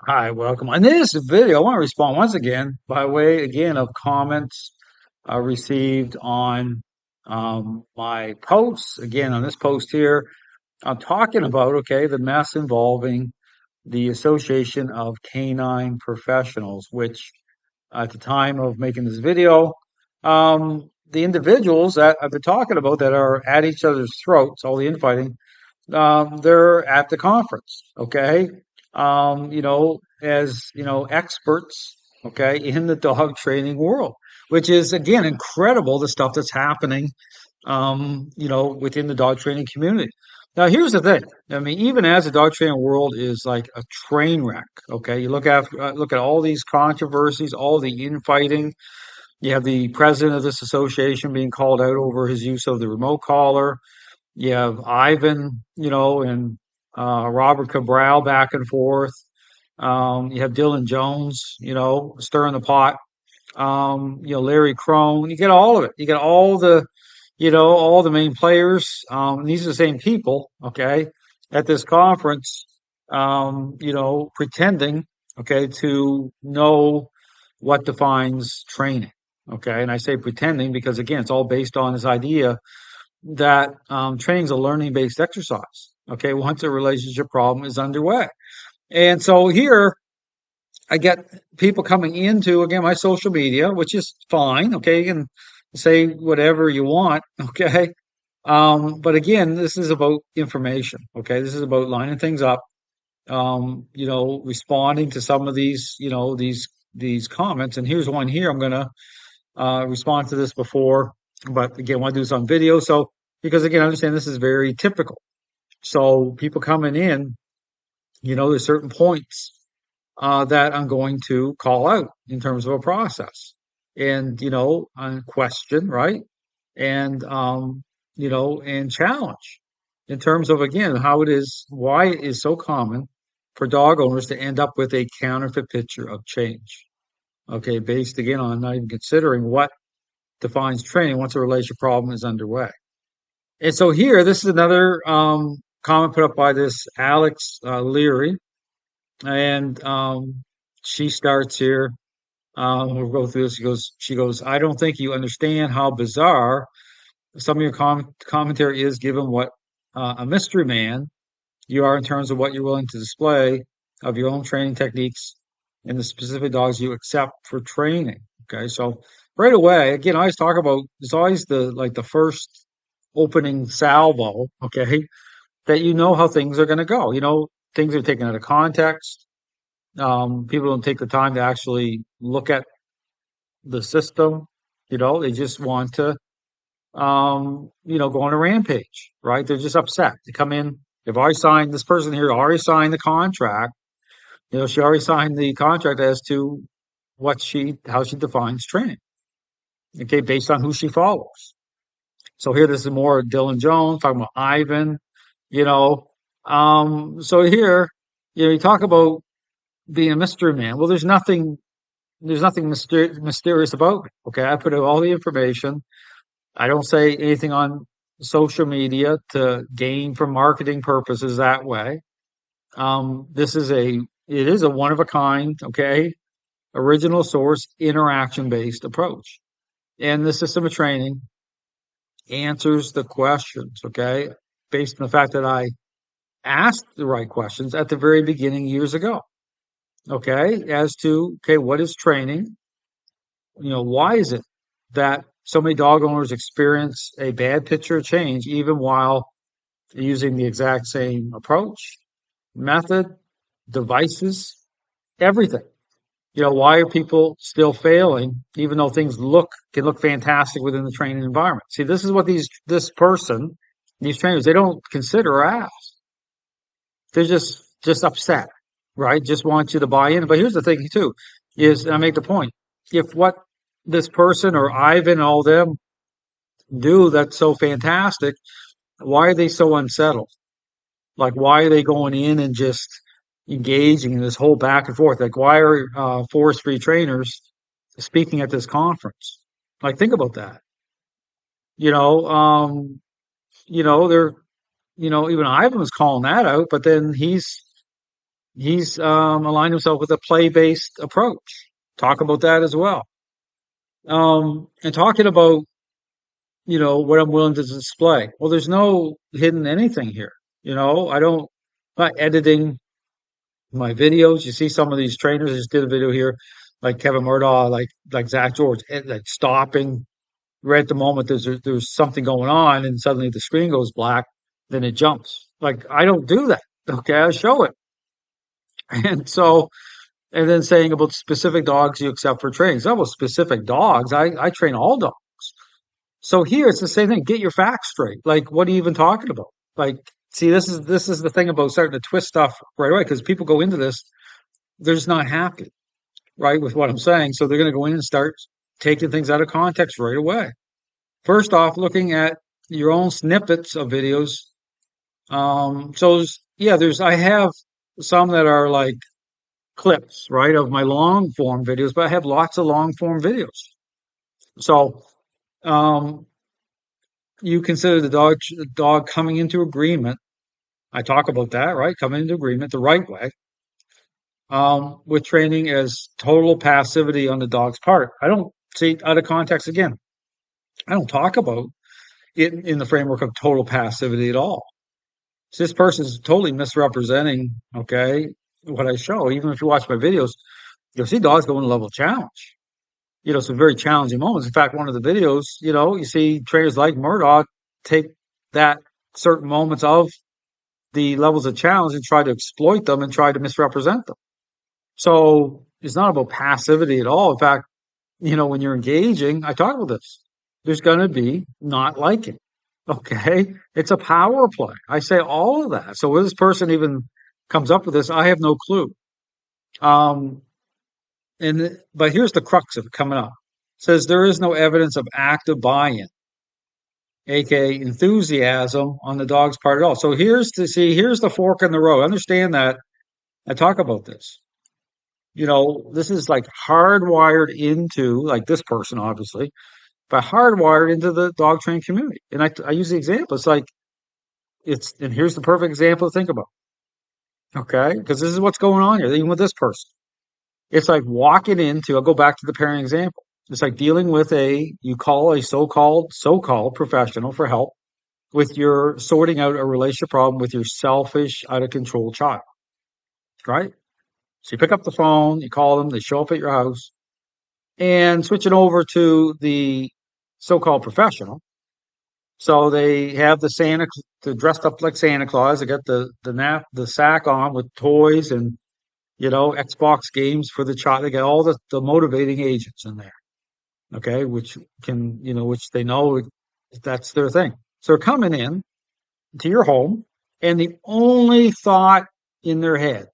Hi, welcome. In this video, I want to respond once again by way again of comments received on my posts. Again, on this post here, I'm talking about the mess involving the Association of Canine Professionals, which at the time of making this video, the individuals that I've been talking about that are at each other's throats, all the infighting, they're at the conference, okay? As experts, okay, in the dog training world, which is again incredible the stuff that's happening, within the dog training community. Now, here's the thing. I mean, even as the dog training world is like a train wreck, okay, you look at all these controversies, all the infighting. You have the president of this association being called out over his use of the remote collar. You have Ivan, and Robert Cabral back and forth. You have Dylan Jones, stirring the pot. Larry Crone. You get all of it. You get all the main players. And these are the same people, okay, at this conference, pretending, okay, to know what defines training. Okay. And I say pretending because again, it's all based on this idea that training is a learning based exercise. Okay, once a relationship problem is underway. And so here I get people coming into, again, my social media, which is fine. Okay, you can say whatever you want. Okay. But again, this is about information. Okay, this is about lining things up, responding to some of these, these comments. And here's one here. I'm going to respond to this before, but again, I want to do this on video. So, because again, I understand this is very typical. So people coming in, there's certain points that I'm going to call out in terms of a process and, on question, right? And, and challenge in terms of, again, why it is so common for dog owners to end up with a counterfeit picture of change. Okay, based again on not even considering what defines training once a relationship problem is underway. And so here, this is another comment put up by this Alex Leary, and she starts here. We'll go through this. She goes, I don't think you understand how bizarre some of your commentary is, given what a mystery man you are in terms of what you're willing to display of your own training techniques and the specific dogs you accept for training. Okay, so right away, again, I always talk about it's always the first opening salvo, okay, that you know how things are going to go. Things are taken out of context. People don't take the time to actually look at the system. They just want to, go on a rampage, right? They're just upset. They come in. They've already signed, this person here already signed the contract. She already signed the contract as to how she defines training. Okay, based on who she follows. So here, this is more Dylan Jones talking about Ivan, you know. So here, you talk about being a mystery man. Well, there's nothing mysterious about it. Okay, I put out all the information. I don't say anything on social media to gain for marketing purposes that way. It is a one of a kind, okay, original source interaction based approach. And the system of training answers the questions, okay, based on the fact that I asked the right questions at the very beginning years ago, okay, as to, okay, what is training? Why is it that so many dog owners experience a bad picture of change even while using the exact same approach, method, devices, everything? Why are people still failing, even though things can look fantastic within the training environment? See, this is what these trainers, they don't consider or ask. They're just upset, right? Just want you to buy in. But here's the thing too, is and I make the point: if what this person or Ivan and all them do that's so fantastic, why are they so unsettled? Like, why are they going in and just engaging in this whole back and forth? Like, why are forest-free trainers speaking at this conference? Like, think about that. You know, um, they're, even Ivan was calling that out, but then He's aligned himself with a play-based approach. Talk about that as well. And talking about, what I'm willing to display. Well, there's no hidden anything here. I'm not editing my videos. You see some of these trainers. I just did a video here, like Kevin Murdoch, like Zach George, like stopping right at the moment there's something going on, and suddenly the screen goes black, then it jumps. Like I don't do that. Okay, I show it, and so and then saying about specific dogs you accept for training. It's not about specific dogs. I train all dogs. So here it's the same thing. Get your facts straight. Like, what are you even talking about? Like, see, this is the thing about starting to twist stuff right away because people go into this, they're just not happy, right, with what I'm saying. So they're going to go in and start taking things out of context right away. First off, looking at your own snippets of videos. I have some that are like clips, right, of my long form videos, but I have lots of long form videos. So, um, you consider the dog coming into agreement. I talk about that, right? Coming into agreement the right way, with training as total passivity on the dog's part. I don't see out of context again. I don't talk about it in the framework of total passivity at all. So this person is totally misrepresenting, okay, what I show. Even if you watch my videos, you'll see dogs go into level of challenge. Some very challenging moments. In fact, one of the videos, you see trainers like Murdoch take that certain moments of the levels of challenge and try to exploit them and try to misrepresent them. So it's not about passivity at all. In fact, when you're engaging, I talk about this. There's going to be not liking. Okay. It's a power play. I say all of that. So where this person even comes up with this, I have no clue. Um, but here's the crux of it coming up. It says there is no evidence of active buy-in, aka enthusiasm on the dog's part at all. So here's the fork in the road. Understand that I talk about this. This is like hardwired into like this person, obviously, but hardwired into the dog training community. And I use the example. It's like and here's the perfect example to think about. Okay, because this is what's going on here, even with this person. It's like walking into. I'll go back to the parenting example. It's like dealing with you call a so-called professional for help with your sorting out a relationship problem with your selfish, out of control child, right? So you pick up the phone, you call them, they show up at your house, and switching over to the so-called professional. So they have they're dressed up like Santa Claus. They got the sack on with toys and Xbox games for the child. They got all the motivating agents in there. Okay, which which they know that's their thing. So they're coming in to your home, and the only thought in their head,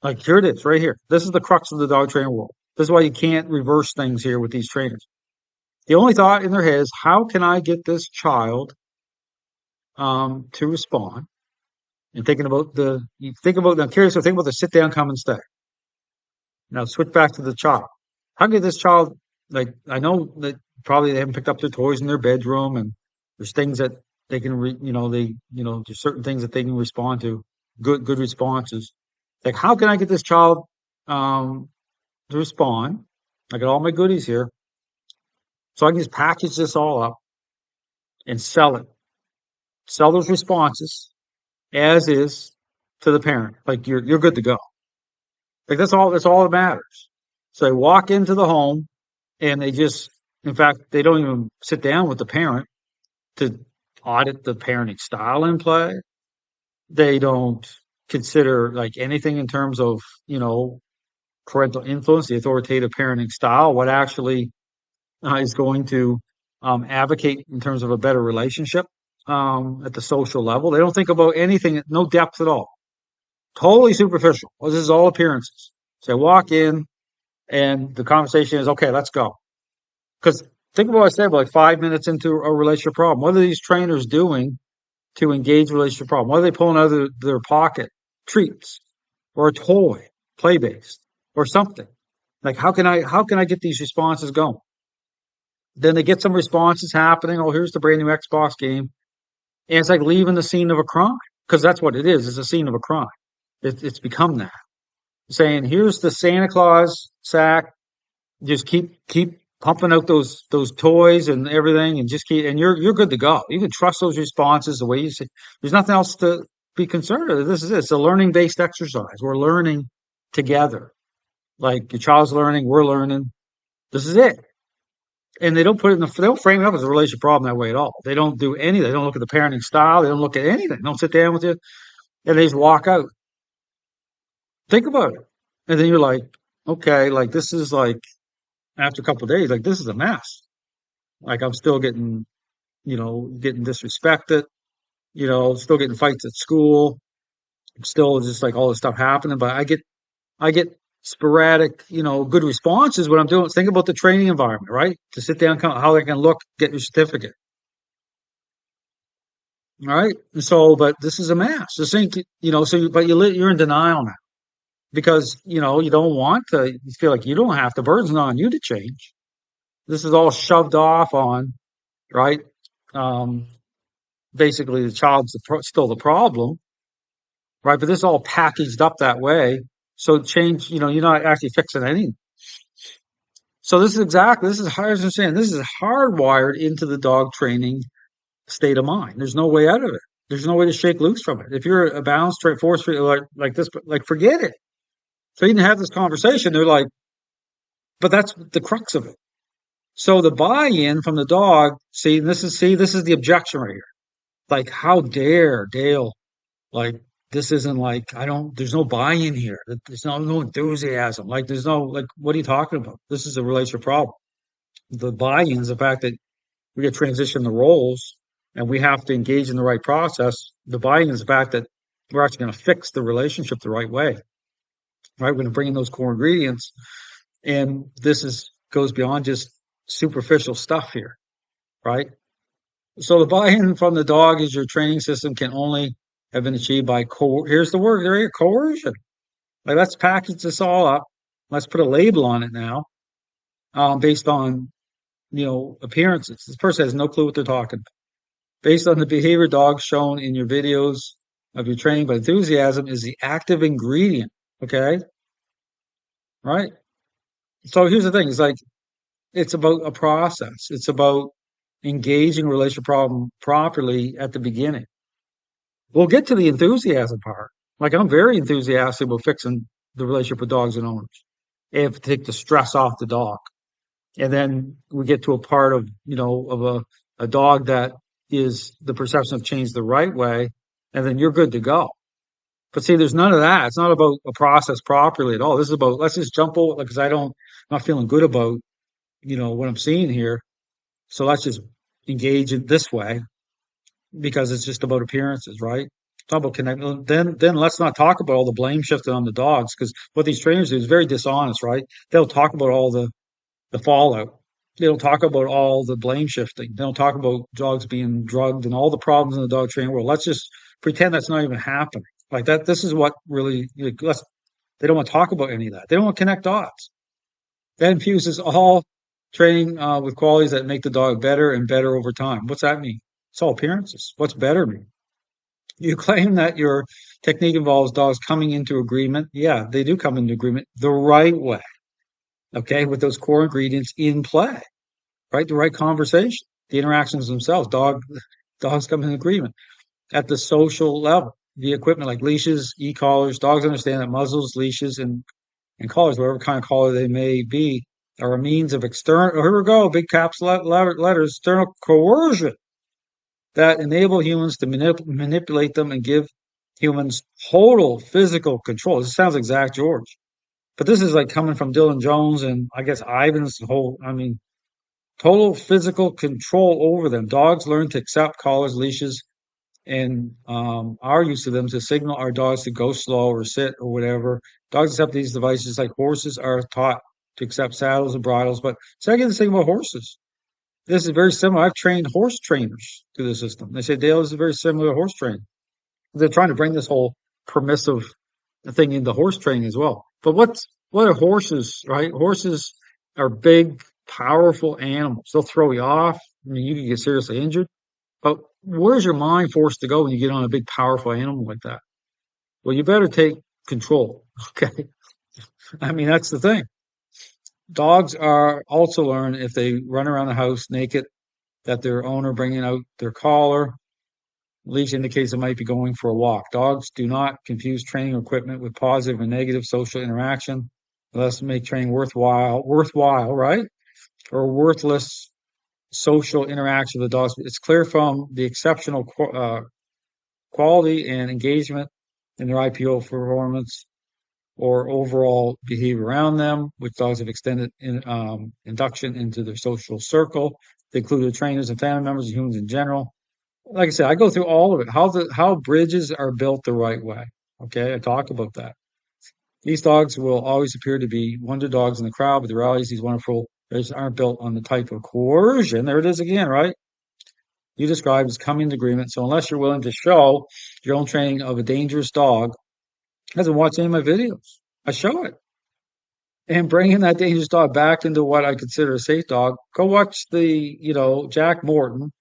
like here it is, right here. This is the crux of the dog training world. This is why you can't reverse things here with these trainers. The only thought in their head is, how can I get this child to respond? And I'm curious, so think about the sit down, come and stay. Now switch back to the child. How can this child, like, I know that probably they haven't picked up their toys in their bedroom, and there's things that they can, there's certain things that they can respond to, good responses. Like, how can I get this child to respond? I got all my goodies here, so I can just package this all up and sell it. Sell those responses as is to the parent. Like you're good to go. Like that's all that matters. So they walk into the home and in fact, they don't even sit down with the parent to audit the parenting style in play. They don't consider like anything in terms of, parental influence, the authoritative parenting style, what actually is going to advocate in terms of a better relationship at the social level. They don't think about anything, no depth at all. Totally superficial. Well, this is all appearances. So I walk in and the conversation is, okay, let's go. Because think about what I said, like 5 minutes into a relationship problem. What are these trainers doing to engage relationship problem? What are they pulling out of their pocket? Treats or a toy, play based or something. Like how can I get these responses going? Then they get some responses happening. Oh, here's the brand new Xbox game. And it's like leaving the scene of a crime because that's what it is. It's a scene of a crime. It's become that. saying, "Here's the Santa Claus sack. Just keep pumping out those toys and everything, and just keep, and you're good to go. You can trust those responses the way you say. There's nothing else to be concerned with. This is it. It's a learning based exercise. We're learning together. Like your child's learning, we're learning. This is it. And they don't put it in the, they don't frame it up as a relationship problem that way at all. They don't do anything. They don't look at the parenting style. They don't look at anything. They don't sit down with you, and they just walk out. Think about it. And then you're like, okay, like this is like after a couple of days, like this is a mess. Like I'm still getting, getting disrespected, still getting fights at school, still just like all this stuff happening. But I get sporadic, good responses when I'm doing. Think about the training environment, right? To sit down, how they can look, get your certificate. All right. And so, but this is a mess. This ain't, but you're in denial now because, you don't want to, you feel like you don't have to, burden's not on you to change. This is all shoved off on, right? Um, Basically the child's still the problem, right? But this is all packaged up that way. So change, you're not actually fixing anything. So this is hard as I'm saying, this is hardwired into the dog training state of mind. There's no way out of it. There's no way to shake loose from it. If you're a balanced, straight force like this, like forget it. So you can have this conversation. They're like, but that's the crux of it. So the buy-in from the dog, this is the objection right here. Like, how dare Dale? Like, this isn't like, there's no buy-in here. There's no enthusiasm. Like, there's no, like, what are you talking about? This is a relationship problem. The buy-in is the fact that we get transition the roles and we have to engage in the right process. The buy-in is the fact that we're actually going to fix the relationship the right way, right? We're going to bring in those core ingredients. And goes beyond just superficial stuff here, right? So the buy-in from the dog is your training system can only have been achieved by here's the word there, coercion. Like let's package this all up. Let's put a label on it now, based on appearances. This person has no clue what they're talking about. Based on the behavior dogs shown in your videos of your training, but enthusiasm is the active ingredient. Okay, right? So here's the thing: it's like it's about a process. It's about engaging a relationship problem properly at the beginning. We'll get to the enthusiasm part. Like I'm very enthusiastic about fixing the relationship with dogs and owners. And to take the stress off the dog. And then we get to a part of, of a dog that is the perception of change the right way. And then you're good to go. But see, there's none of that. It's not about a process properly at all. This is about, let's just jump over because I'm not feeling good about, what I'm seeing here. So let's just engage in this way because it's just about appearances, right? Talk about connecting. Then let's not talk about all the blame shifting on the dogs because what these trainers do is very dishonest, right? They'll talk about all the fallout. They don't talk about all the blame shifting. They don't talk about dogs being drugged and all the problems in the dog training world. Let's just pretend that's not even happening. Like that. This is what really. They don't want to talk about any of that. They don't want to connect dots. That infuses all training with qualities that make the dog better and better over time. What's that mean? It's all appearances. What's better mean? You claim that your technique involves dogs coming into agreement. Yeah, they do come into agreement the right way. Okay, with those core ingredients in play, right? The right conversation, the interactions themselves. Dogs come in agreement at the social level. The equipment like leashes, e-collars. Dogs understand that muzzles, leashes, and collars, whatever kind of collar they may be, are a means of external. Oh, here we go, big caps letters, external coercion that enable humans to manipulate them and give humans total physical control. This sounds like Zach George, but this is like coming from Dylan Jones and I guess Ivan's total physical control over them. Dogs learn to accept collars, leashes, and our use of them to signal our dogs to go slow or sit or whatever. Dogs accept these devices like horses are taught to accept saddles and bridles. But second thing about horses. This is very similar. I've trained horse trainers through the system. They say, Dale, this is very similar to horse training. They're trying to bring this whole permissive thing into horse training as well. But what are horses, right? Horses are big, powerful animals. They'll throw you off. I mean, you can get seriously injured. But where's your mind forced to go when you get on a big, powerful animal like that? Well, you better take control. Okay. I mean, that's the thing. Dogs are also learn if they run around the house naked that their owner bringing out their collar. Leash indicates they might be going for a walk. Dogs do not confuse training equipment with positive and negative social interaction. Thus, make training worthwhile, right? Or worthless social interaction with the dogs. It's clear from the exceptional quality and engagement in their IPO performance or overall behavior around them, which dogs have extended induction into their social circle. They include the trainers and family members and humans in general. Like I said, I go through all of it. How bridges are built the right way. Okay, I talk about that. These dogs will always appear to be wonder dogs in the crowd, but the reality is these wonderful bridges aren't built on the type of coercion. There it is again, right? You described as coming to agreement. So unless you're willing to show your own training of a dangerous dog, hasn't watched any of my videos. I show it. And bringing that dangerous dog back into what I consider a safe dog, go watch the, Jack Morton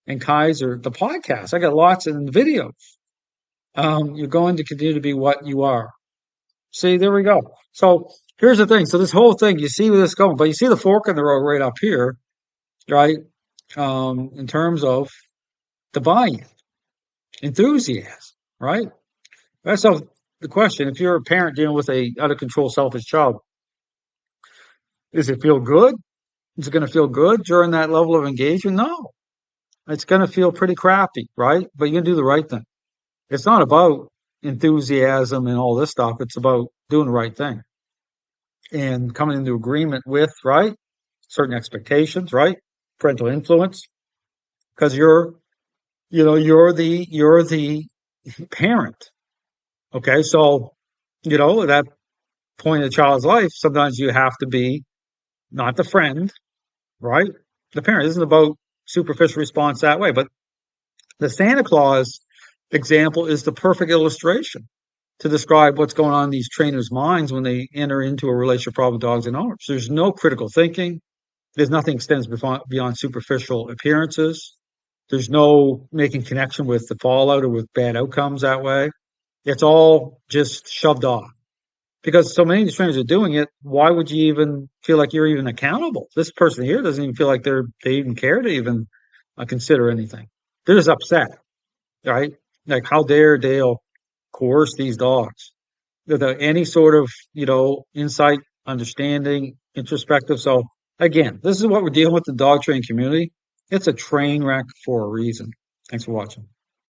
and Kaiser, the podcast. I got lots of videos. You're going to continue to be what you are. See, there we go. So here's the thing. So this whole thing, you see where this is going, but you see the fork in the road right up here, right? In terms of the buy-in, enthusiasm, right? That's the question. If you're a parent dealing with a out of control, selfish child, does it feel good? Is it going to feel good during that level of engagement? No, it's going to feel pretty crappy, right? But you're going to do the right thing. It's not about enthusiasm and all this stuff. It's about doing the right thing and coming into agreement with, right? Certain expectations, right? Parental influence. Because you're the parent. Okay. So, at that point in a child's life, sometimes you have to be not the friend, right? The parent isn't about superficial response that way, but the Santa Claus example is the perfect illustration to describe what's going on in these trainers' minds when they enter into a relationship problem with dogs and owners. There's no critical thinking. There's nothing extends beyond superficial appearances. There's no making connection with the fallout or with bad outcomes that way. It's all just shoved off. Because so many of these trainers are doing it, why would you even feel like you're even accountable? This person here doesn't even feel like they even care to even consider anything. They're just upset, right? Like, how dare Dale coerce these dogs without any sort of, insight, understanding, introspective. So again, this is what we're dealing with the dog training community. It's a train wreck for a reason. Thanks for watching.